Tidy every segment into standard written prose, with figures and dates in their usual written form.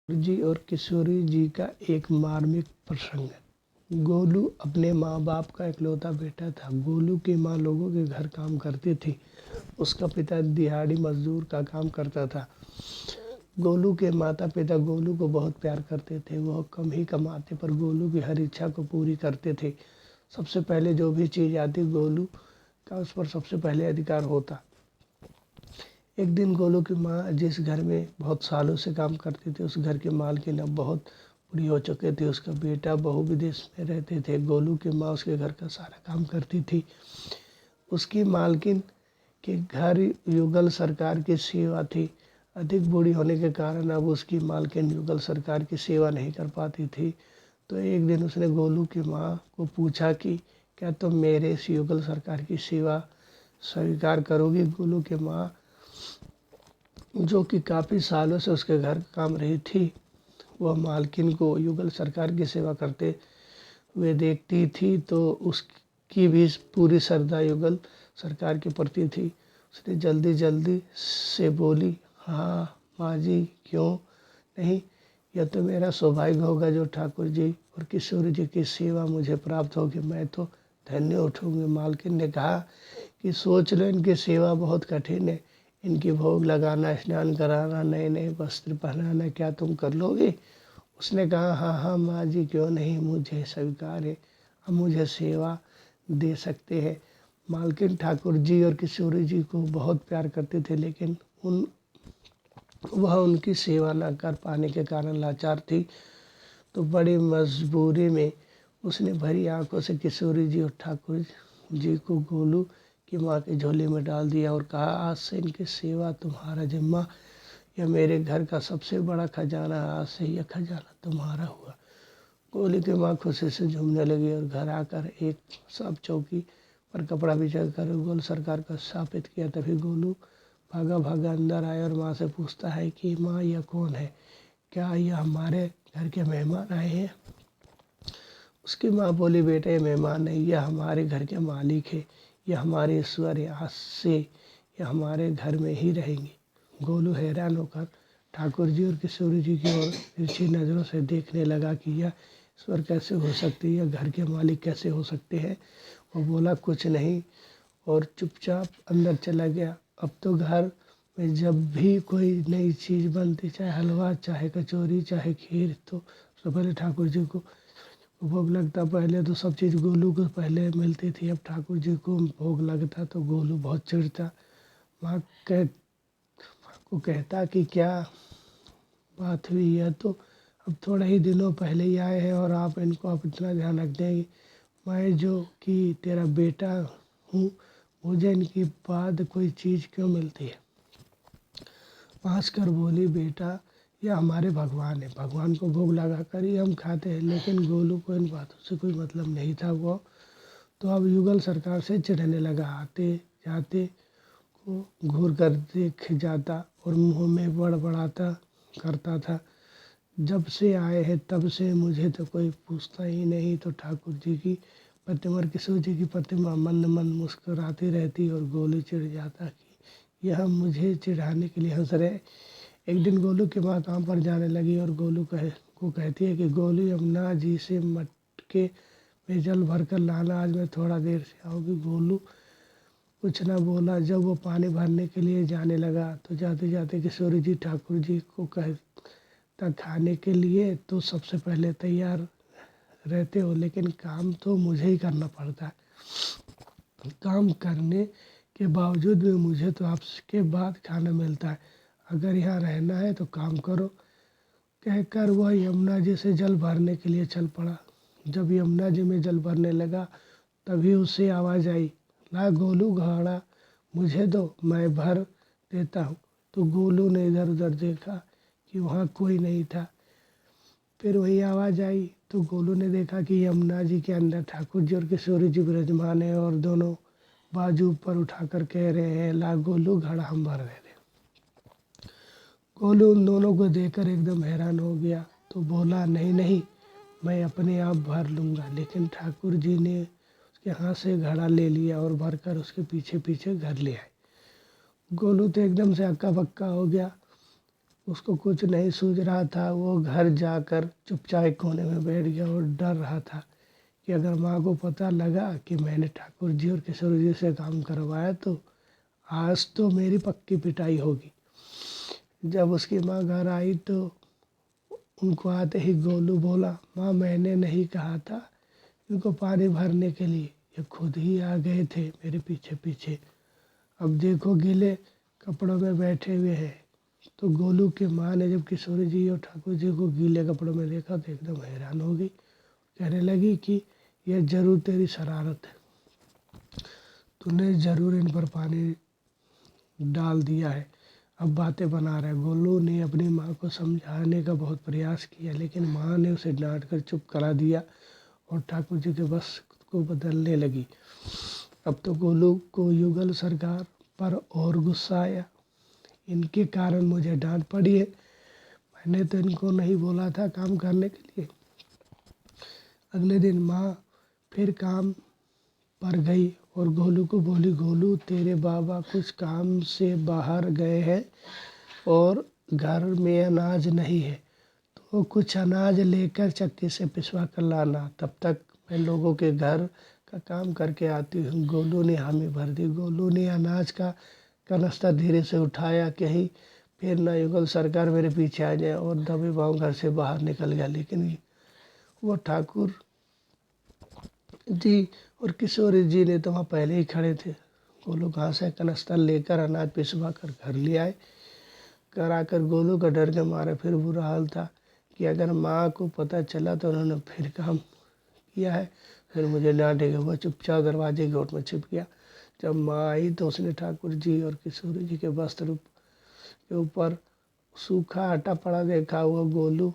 जी और किशोरी जी का एक मार्मिक प्रसंग है। गोलू अपने माँ बाप का इकलौता बेटा था। गोलू की माँ लोगों के घर काम करती थी। उसका पिता दिहाड़ी मजदूर का काम करता था। गोलू के माता पिता गोलू को बहुत प्यार करते थे। वह कम ही कमाते पर गोलू की हर इच्छा को पूरी करते थे। सबसे पहले जो भी चीज़ आती गोलू का उस पर सबसे पहले अधिकार होता। एक दिन गोलू की माँ जिस घर में बहुत सालों से काम करती थी उस घर की मालकिन अब बहुत बूढ़ी हो चुकी थी। उसका बेटा बहू विदेश में रहते थे। गोलू की माँ उसके घर का सारा काम करती थी। उसकी मालकिन के घर युगल सरकार की सेवा थी। अधिक बूढ़ी होने के कारण अब उसकी मालकिन युगल सरकार की सेवा नहीं कर पाती थी। तो एक दिन उसने गोलू की माँ को पूछा कि क्या तुम मेरे इस युगल सरकार की सेवा स्वीकार करोगी। गोलू की माँ जो कि काफ़ी सालों से उसके घर काम रही थी, वह मालकिन को युगल सरकार की सेवा करते हुए देखती थी तो उसकी भी पूरी श्रद्धा युगल सरकार के प्रति थी। उसने जल्दी जल्दी से बोली, हाँ माँ जी, क्यों नहीं, यह तो मेरा सौभाग्य होगा जो ठाकुर जी और किशोर जी की सेवा मुझे प्राप्त होगी। मैं तो धन्य उठूँगी। मालकिन ने कहा कि सोच लो, इनकी सेवा बहुत कठिन है। इनकी भोग लगाना, स्नान कराना, नए नए वस्त्र पहनाना, क्या तुम कर लोगे। उसने कहा, हाँ हाँ माँ जी, क्यों नहीं, मुझे स्वीकार है। हम मुझे सेवा दे सकते हैं। मालकिन ठाकुर जी और किशोरी जी को बहुत प्यार करते थे, लेकिन वह उनकी सेवा न कर पाने के कारण लाचार थी। तो बड़ी मजबूरी में उसने भरी आंखों से किशोरी जी और ठाकुर जी को गोलू की माँ की झोली में डाल दिया और कहा, आज से इनकी सेवा तुम्हारा जिम्मा। यह मेरे घर का सबसे बड़ा खजाना है। आज से यह खजाना तुम्हारा हुआ। गोलू की माँ खुशी से झूमने लगी और घर आकर एक साफ चौकी पर कपड़ा बिछा कर गोल सरकार का स्थापित किया। तभी गोलू भागा भागा अंदर आया और माँ से पूछता है कि माँ, यह कौन है, क्या यह हमारे घर के मेहमान आए हैं। उसकी माँ बोली, बेटा ये मेहमान नहीं, यह हमारे घर के मालिक है, यह हमारे ईश्वर है। आज से यह हमारे घर में ही रहेंगे। गोलू हैरान होकर ठाकुर जी और किशोरी जी की ओर तिरछी नज़रों से देखने लगा कि यह ईश्वर कैसे हो सकते हैं, यह घर के मालिक कैसे हो सकते हैं। वो बोला कुछ नहीं और चुपचाप अंदर चला गया। अब तो घर में जब भी कोई नई चीज़ बनती, चाहे हलवा, चाहे कचौरी, चाहे खीर, तो सबसे पहले ठाकुर जी को भोग लगता। पहले तो सब चीज़ गोलू को पहले मिलती थी, अब ठाकुर जी को भोग लगता तो गोलू बहुत चिढ़ता। माँ को कहता कि क्या बात हुई, यह तो अब थोड़े ही दिनों पहले ही आए हैं और आप इनको अब इतना ध्यान रखते हैं। मैं जो कि तेरा बेटा हूँ, मुझे इनकी बाद कोई चीज़ क्यों मिलती है। हंस कर बोली, बेटा यह हमारे भगवान है, भगवान को भोग लगा कर ही हम खाते हैं। लेकिन गोलू को इन बातों से कोई मतलब नहीं था। वो तो अब युगल सरकार से चिढ़ने लगा। आते जाते को घूर कर देख जाता और मुंह में बड़बड़ाता करता था, जब से आए हैं तब से मुझे तो कोई पूछता ही नहीं। तो ठाकुर जी की प्रतिमा और किशोर जी की प्रतिमा मंद मंद मुस्कुराती रहती और गोलू चिढ़ जाता कि यह मुझे चिढ़ाने के लिए हंस रहे। एक दिन गोलू की माँ काम पर जाने लगी और गोलू को कहती है कि गोलू, यमुना जी से मटके में जल भर कर लाना, आज मैं थोड़ा देर से आऊँगी। गोलू कुछ न बोला। जब वो पानी भरने के लिए जाने लगा तो जाते जाते किशोरी जी ठाकुर जी को कहता, खाने के लिए तो सबसे पहले तैयार रहते हो, लेकिन काम तो मुझे ही करना पड़ता है। काम करने के बावजूद भी मुझे तो आपके बाद खाना मिलता है। अगर यहाँ रहना है तो काम करो। कहकर वह यमुना जी से जल भरने के लिए चल पड़ा। जब यमुना जी में जल भरने लगा तभी उसे आवाज़ आई, ला गोलू घड़ा मुझे दो, मैं भर देता हूँ। तो गोलू ने इधर उधर देखा कि वहाँ कोई नहीं था। फिर वही आवाज़ आई तो गोलू ने देखा कि यमुना जी के अंदर ठाकुर जी और किशोरी जी विराजमान है और दोनों बाजू ऊपर उठाकर कह रहे हैं, ला गोलू घड़ा हम भर दे रहे। गोलू उन दोनों को देखकर एकदम हैरान हो गया तो बोला, नहीं नहीं, मैं अपने आप भर लूँगा। लेकिन ठाकुर जी ने उसके हाथ से घड़ा ले लिया और भरकर उसके पीछे पीछे घर ले आए। गोलू तो एकदम से हक्का बक्का हो गया। उसको कुछ नहीं सूझ रहा था। वो घर जाकर चुपचाप एक कोने में बैठ गया और डर रहा था कि अगर माँ को पता लगा कि मैंने ठाकुर जी और किशोर जी से काम करवाया तो आज तो मेरी पक्की पिटाई होगी। जब उसकी माँ घर आई तो उनको आते ही गोलू बोला, माँ मैंने नहीं कहा था इनको पानी भरने के लिए, ये खुद ही आ गए थे मेरे पीछे पीछे। अब देखो गीले कपड़ों में बैठे हुए हैं। तो गोलू की माँ ने जब किशोरी जी और ठाकुर जी को गीले कपड़ों में देखा तो एकदम हैरान हो गई। कहने लगी कि यह जरूर तेरी शरारत है, तूने जरूर इन पर पानी डाल दिया है, अब बातें बना रहा है। गोलू ने अपनी माँ को समझाने का बहुत प्रयास किया लेकिन माँ ने उसे डांट कर चुप करा दिया और ठाकुर जी के बस को बदलने लगी। अब तो गोलू को युगल सरकार पर और गुस्सा आया। इनके कारण मुझे डांट पड़ी है, मैंने तो इनको नहीं बोला था काम करने के लिए। अगले दिन माँ फिर काम पर गई और गोलू को बोली, गोलू तेरे बाबा कुछ काम से बाहर गए हैं और घर में अनाज नहीं है, तो कुछ अनाज लेकर चक्की से पिसवा कर लाना, तब तक मैं लोगों के घर का काम करके आती हूँ। गोलू ने हामी भर दी। गोलू ने अनाज का कनस्ता धीरे से उठाया, कहीं फिर ना युगल सरकार मेरे पीछे आ जाए, और दबे पाँव घर से बाहर निकल गया। लेकिन वो ठाकुर जी और किशोरी जी ने तो वहाँ पहले ही खड़े थे। गोलू कहाँ से कनस्ता लेकर अनाज पिसवा कर घर ले आए। घर आकर गोलू का डर के मारे फिर बुरा हाल था कि अगर माँ को पता चला तो उन्होंने फिर काम किया है, फिर मुझे डांटेगा। वह चुपचाप दरवाजे के ओट में छिप गया। जब माँ आई तो उसने ठाकुर जी और किशोरी जी के वस्त्र के ऊपर सूखा आटा पड़ा देखा हुआ गोलू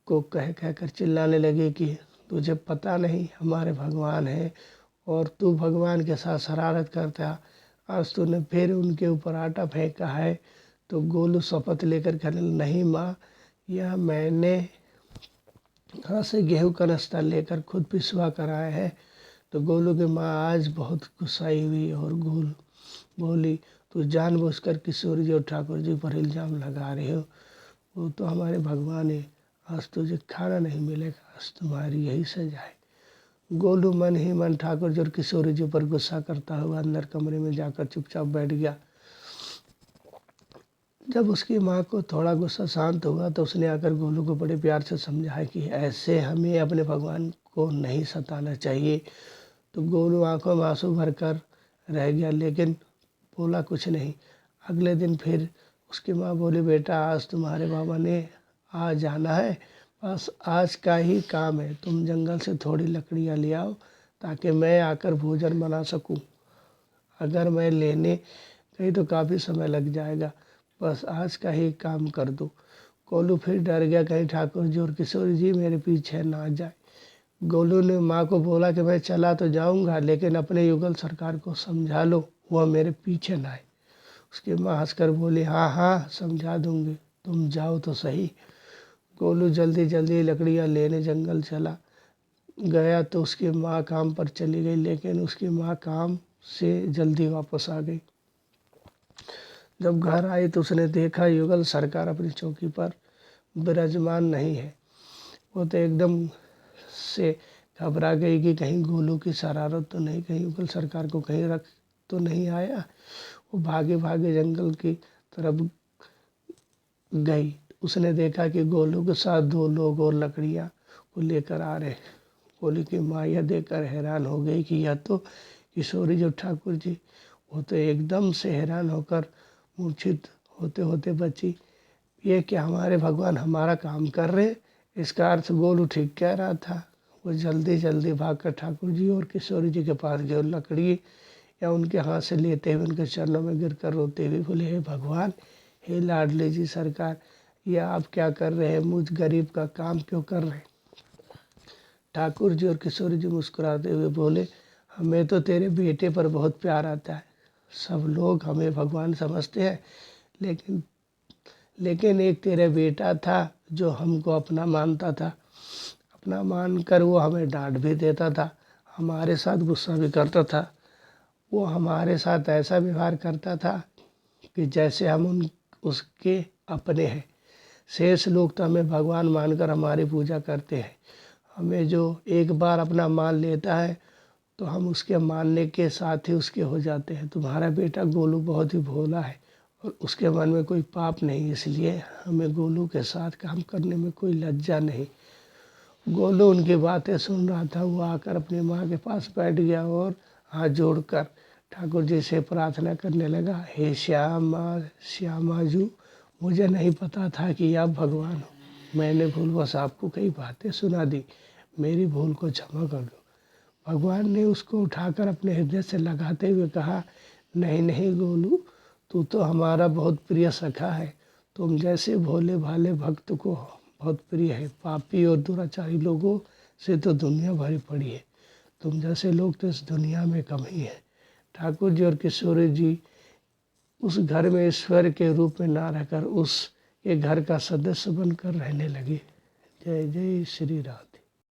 को कह कर चिल्लाने लगी कि तुझे पता नहीं हमारे भगवान हैं और तू भगवान के साथ शरारत करता, आज तूने फिर उनके ऊपर आटा फेंका है। तो गोलू शपथ लेकर कहने लगा, नहीं माँ, यह मैंने यहाँ से गेहूँ का नाश्ता लेकर खुद पिसवा कर आया है। तो गोलू की माँ आज बहुत गुस्साई हुई और बोली, तू जानबूझकर किशोरी जी और ठाकुर जी पर इल्ज़ाम लगा रहे हो, वो तो हमारे भगवान है, आज तुझे खाना नहीं मिलेगा, आज तुम्हारी यही सजा है। गोलू मन ही मन ठाकुर जी और किशोरी जी पर गुस्सा करता हुआ अंदर कमरे में जाकर चुपचाप बैठ गया। जब उसकी माँ को थोड़ा गुस्सा शांत हुआ तो उसने आकर गोलू को बड़े प्यार से समझाया कि ऐसे हमें अपने भगवान को नहीं सताना चाहिए। तो गोलू आंखों में आंसू भरकर रह गया लेकिन बोला कुछ नहीं। अगले दिन फिर उसकी माँ बोली, बेटा आज तुम्हारे बाबा ने आ जाना है, बस आज का ही काम है, तुम जंगल से थोड़ी लकड़ियाँ ले आओ ताकि मैं आकर भोजन बना सकूं। अगर मैं लेने गई तो काफ़ी समय लग जाएगा, बस आज का ही काम कर दो। गोलू फिर डर गया कहीं ठाकुर जी और किशोरी जी मेरे पीछे ना जाए। गोलू ने माँ को बोला कि मैं चला तो जाऊंगा लेकिन अपने युगल सरकार को समझा लो वह मेरे पीछे ना आए। उसकी माँ हंसकर बोली, हाँ हाँ समझा दूंगी, तुम जाओ तो सही। गोलू जल्दी जल्दी लकड़ियाँ लेने जंगल चला गया तो उसकी माँ काम पर चली गई, लेकिन उसकी माँ काम से जल्दी वापस आ गई। जब घर आई तो उसने देखा युगल सरकार अपनी चौकी पर विराजमान नहीं है। वो तो एकदम से घबरा गई कि कहीं गोलू की शरारत तो नहीं, कहीं युगल सरकार को कहीं रख तो नहीं आया। वो भागे भागे जंगल की तरफ गई। उसने देखा कि गोलू के साथ दो लोग और लकड़ियाँ को लेकर आ रहे। गोलू की माँ यह देखकर हैरान हो गई कि यह तो किशोरी जो ठाकुर जी। वो तो एकदम से हैरान होकर मूर्छित होते होते बची। ये क्या हमारे भगवान हमारा काम कर रहे? इसका अर्थ गोलू ठीक कह रहा था। वो जल्दी जल्दी भागकर ठाकुर जी और किशोरी जी के पास गए और लकड़ी या उनके हाथ से लेते हुए उनके चरणों में गिरकर रोते हुए बोले, हे भगवान, हे लाडली जी सरकार, ये आप क्या कर रहे हैं? मुझ गरीब का काम क्यों कर रहे हैं? ठाकुर जी और किशोरी जी मुस्कुराते हुए बोले, हमें तो तेरे बेटे पर बहुत प्यार आता है। सब लोग हमें भगवान समझते हैं लेकिन एक तेरा बेटा था जो हमको अपना मानता था। अपना मानकर वो हमें डांट भी देता था, हमारे साथ गुस्सा भी करता था। वो हमारे साथ ऐसा व्यवहार करता था कि जैसे हम उसके अपने हैं। शेष लोग तो हमें भगवान मानकर हमारी पूजा करते हैं। हमें जो एक बार अपना मान लेता है तो हम उसके मानने के साथ ही उसके हो जाते हैं। तुम्हारा बेटा गोलू बहुत ही भोला है और उसके मन में कोई पाप नहीं, इसलिए हमें गोलू के साथ काम करने में कोई लज्जा नहीं। गोलू उनकी बातें सुन रहा था। वो आकर अपनी माँ के पास बैठ गया और हाथ जोड़कर ठाकुर जी से प्रार्थना करने लगा, हे श्यामाजू, मुझे नहीं पता था कि आप भगवान हो। मैंने भूलवश आपको कई बातें सुना दी, मेरी भूल को क्षमा कर दो। भगवान ने उसको उठाकर अपने हृदय से लगाते हुए कहा, नहीं नहीं गोलू, तू तो हमारा बहुत प्रिय सखा है। तुम जैसे भोले भाले भक्त को बहुत प्रिय है। पापी और दुराचारी लोगों से तो दुनिया भरी पड़ी है, तुम जैसे लोग तो इस दुनिया में कम ही है। ठाकुर जी और किशोरी जी उस घर में ईश्वर के रूप में ना रहकर उस एक घर का सदस्य बनकर रहने लगे। जय जय श्री राम।